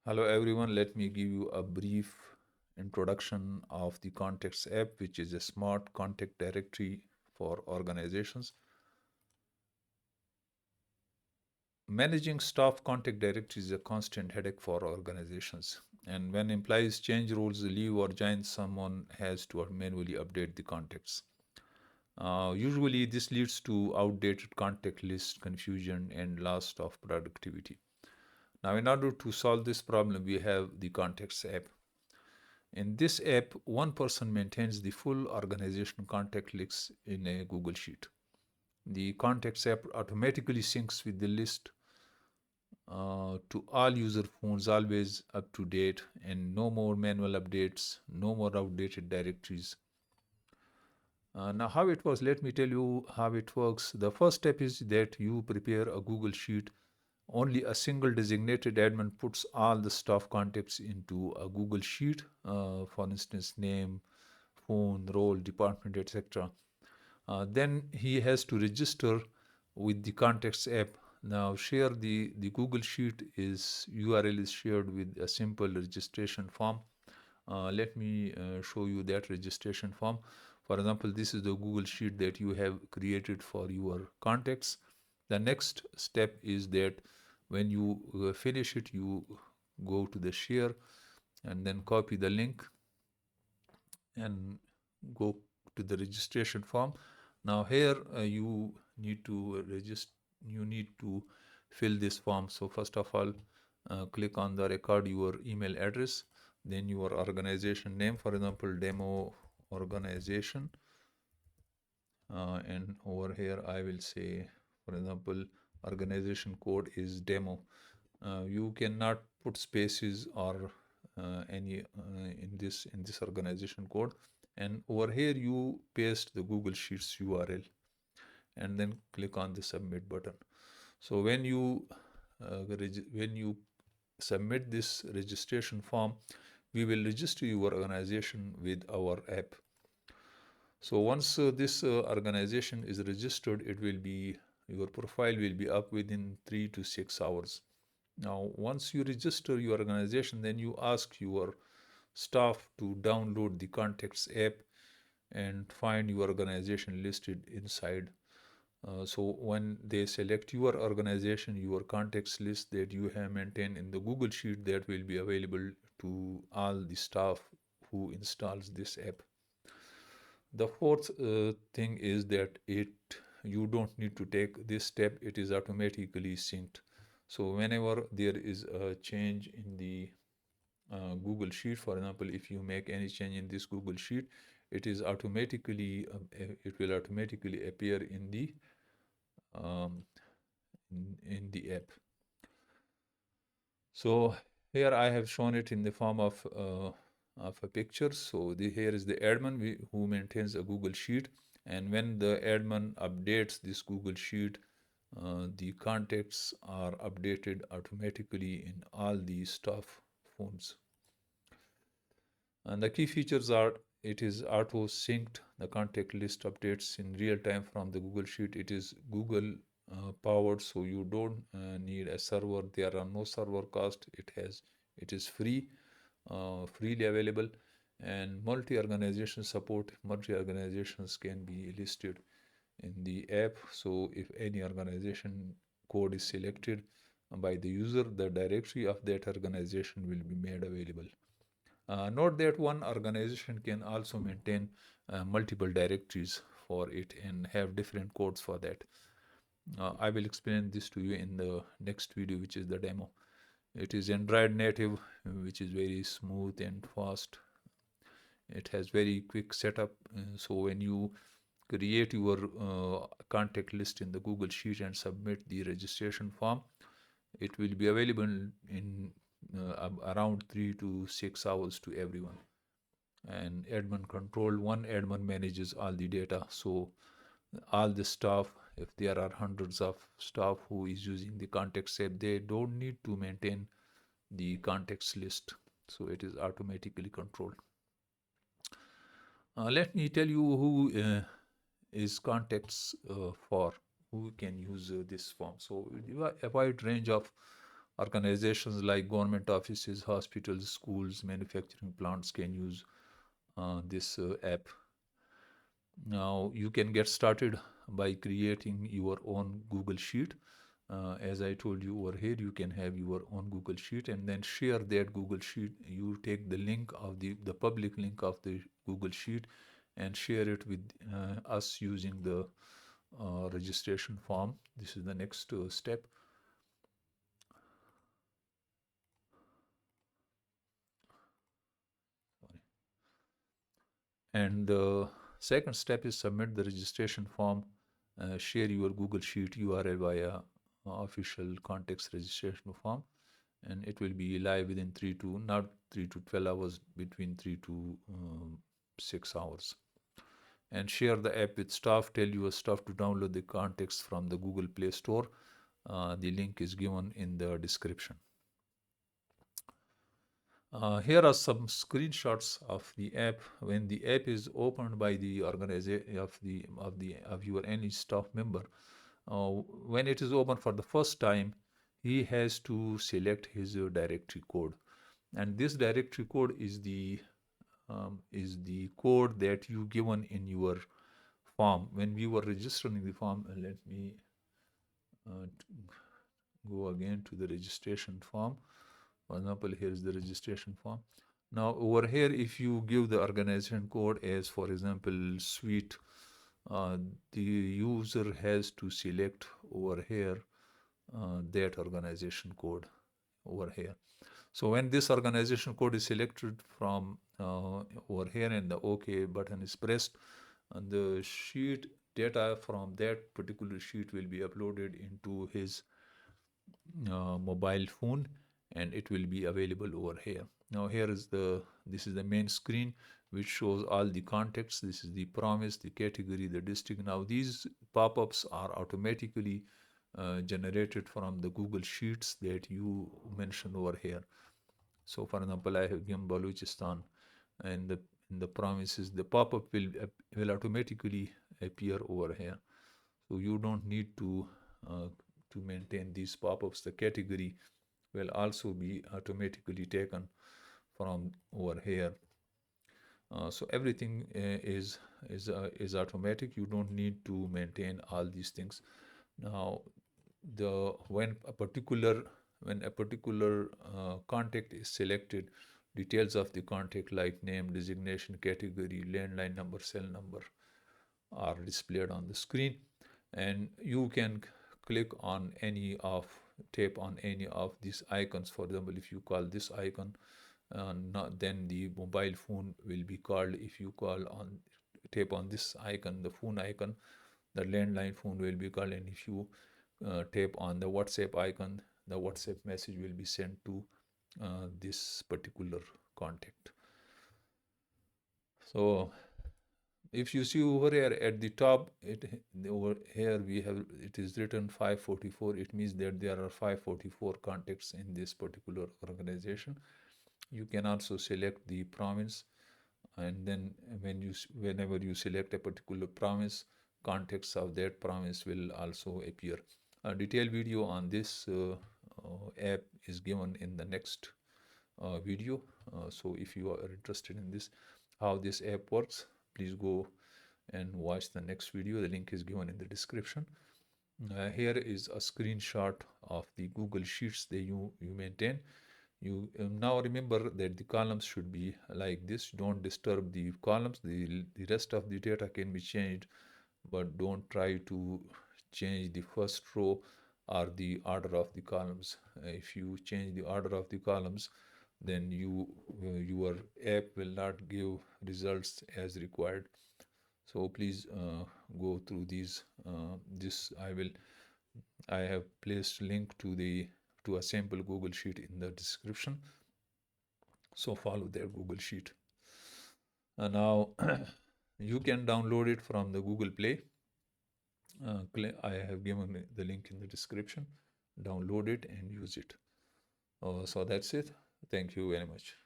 Hello everyone, let me give you a brief introduction of the Contactx app, which is a smart contact directory for organizations. Managing staff contact directories is a constant headache for organizations. And when employees change roles, leave, or join, someone has to manually update the contacts. Usually, this leads to outdated contact list, confusion, and loss of productivity. Now, in order to solve this problem, we have the Contactx app. In this app, one person maintains the full organization contact list in a Google Sheet. The Contactx app automatically syncs with the list to all user phones, always up to date, and no more manual updates, no more outdated directories. Now, how it was, let me tell you how it works. The first step is that you prepare a Google Sheet. Only a single designated admin puts all the staff contacts into a Google Sheet, for instance, name, phone, role, department, etc. Then he has to register with the Contactx app. Now, share the Google Sheet is URL is shared with a simple registration form. Let me show you that registration form. For example, this is the Google Sheet that you have created for your contacts. The next step is that when you finish it, you go to the share and then copy the link and go to the registration form. Now here you need to register. You need to fill this form. So first of all, click on the record your email address, then your organization name. For example, demo organization, and over here I will say, for example, organization code is demo. You cannot put spaces or any in this organization code, and over here you paste the Google Sheets URL and then click on the submit button. So when you submit this registration form, we will register your organization with our app. So once this organization is registered, it will be your profile will be up within 3 to 6 hours. Now, once you register your organization, then you ask your staff to download the Contactx app and find your organization listed inside. So when they select your organization, your contacts list that you have maintained in the Google Sheet, that will be available to all the staff who installs this app. The fourth thing is that you don't need to take this step, it is automatically synced. So whenever there is a change in the Google Sheet, for example, if you make any change in this Google Sheet, it is automatically it will automatically appear in the um, in the app. So here I have shown it in the form of a picture. So here is the admin who maintains a Google Sheet, and when the admin updates this Google Sheet, the contacts are updated automatically in all the staff phones. And the key features are it is auto synced, the contact list updates in real time from the Google Sheet. It is Google powered, so you don't need a server. There are no server cost. It is free, freely available, and multi-organization support. Multi-organizations can be listed in the app. So if any organization code is selected by the user, the directory of that organization will be made available. Note that one organization can also maintain multiple directories for it and have different codes for that. I will explain this to you in the next video, which is the demo. It is Android native, which is very smooth and fast. It has very quick setup. So when you create your contact list in the Google Sheet and submit the registration form, it will be available in around 3 to 6 hours to everyone. And admin control, one admin manages all the data. So all the staff, if there are hundreds of staff who is using the Contactx app, they don't need to maintain the contacts list. So it is automatically controlled. Let me tell you who is Contactx for, who can use this form. So a wide range of Organizations like government offices, hospitals, schools, manufacturing plants can use this app. Now you can get started by creating your own Google Sheet. As I told you over here, you can have your own Google Sheet and then share that Google Sheet. You take the link of the public link of the Google Sheet and share it with us using the registration form. This is the next step. And the second step is submit the registration form. Share your Google Sheet URL via official Contactx registration form, and it will be live within 3 to 12 hours, between 3 to 6 hours. And share the app with staff. Tell your staff to download the Contactx from the Google Play Store. The link is given in the description. Here are some screenshots of the app. When the app is opened by the organization of your any staff member, when it is opened for the first time, he has to select his directory code, and this directory code is the code that you given in your form when we were registering the form. Let me uh, go again to the registration form. For example, here is the registration form. Now over here, if you give the organization code as, for example, suite, uh, the user has to select over here that organization code over here. So when this organization code is selected from over here and the OK button is pressed, and the sheet data from that particular sheet will be uploaded into his mobile phone, and it will be available over here. Now here is this is the main screen which shows all the contacts. This is the promise, the category, the district. Now these pop-ups are automatically generated from the Google Sheets that you mentioned over here. So for example, I have given Balochistan, and the promises, the pop-up will automatically appear over here. So you don't need to maintain these pop-ups. The category will also be automatically taken from over here. So everything is automatic. You don't need to maintain all these things. Now, when a particular contact is selected, details of the contact like name, designation, category, landline number, cell number are displayed on the screen, and you can click on any of tap on any of these icons. For example, if you call this icon, then the mobile phone will be called. If you call on tap on this icon, the phone icon, the landline phone will be called. And if you tap on the WhatsApp icon, the WhatsApp message will be sent to this particular contact. So if you see over here at the top, over here we have, it is written 544. It means that there are 544 contacts in this particular organization. You can also select the province, and then whenever you select a particular province, contacts of that province will also appear. A detailed video on this app is given in the next video. So if you are interested in this, how this app works, please go and watch the next video. The link is given in the description. Here is a screenshot of the Google Sheets that you maintain. You now remember that the columns should be like this. Don't disturb the columns. The rest of the data can be changed, but don't try to change the first row or the order of the columns. If you change the order of the columns, then your app will not give results as required. So please go through these. I have placed link to a sample Google Sheet in the description. So follow their Google Sheet. And now you can download it from the Google Play. I have given the link in the description. Download it and use it. So that's it. Thank you very much.